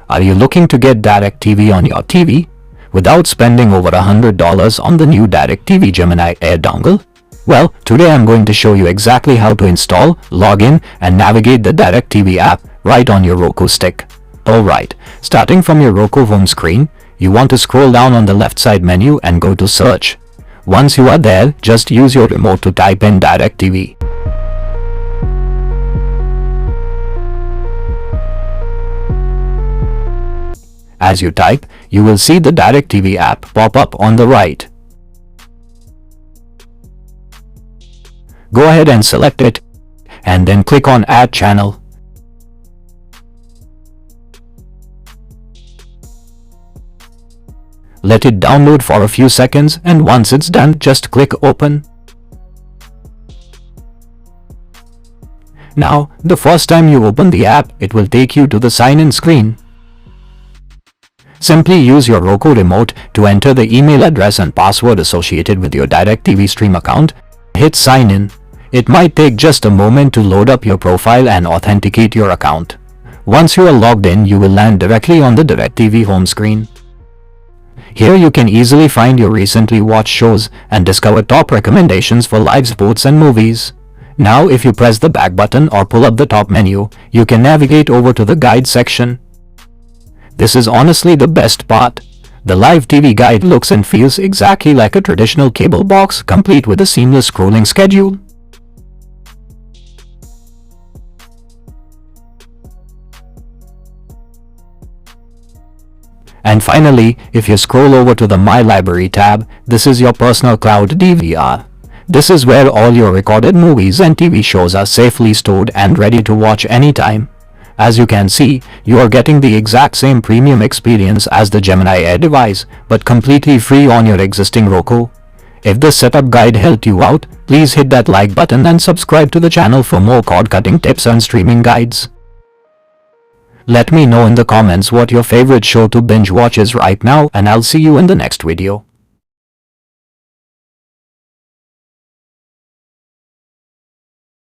Are you looking to get DirecTV on your TV without spending over $100 on the new DirecTV Gemini Air dongle? Well, today I'm going to show you exactly how to install, log in, and navigate the DirecTV app right on your Roku stick. Alright, starting from your Roku home screen, you want to scroll down on the left side menu and go to Search. Once you are there, just use your remote to type in DirecTV. As you type, you will see the DirecTV app pop up on the right. Go ahead and select it, and then click on Add Channel. Let it download for a few seconds, and once it's done, just click Open. Now, the first time you open the app, it will take you to the sign-in screen. Simply use your Roku remote to enter the email address and password associated with your DirecTV Stream account. Hit Sign In. It might take just a moment to load up your profile and authenticate your account. Once you are logged in, you will land directly on the DirecTV home screen. Here you can easily find your recently watched shows and discover top recommendations for live sports and movies. Now, if you press the back button or pull up the top menu, you can navigate over to the Guide section. This is honestly the best part. The live TV guide looks and feels exactly like a traditional cable box, complete with a seamless scrolling schedule. And finally, if you scroll over to the My Library tab, this is your personal cloud DVR. This is where all your recorded movies and TV shows are safely stored and ready to watch anytime. As you can see, you are getting the exact same premium experience as the Gemini Air device, but completely free on your existing Roku. If this setup guide helped you out, please hit that like button and subscribe to the channel for more cord-cutting tips and streaming guides. Let me know in the comments what your favorite show to binge watch is right now, and I'll see you in the next video.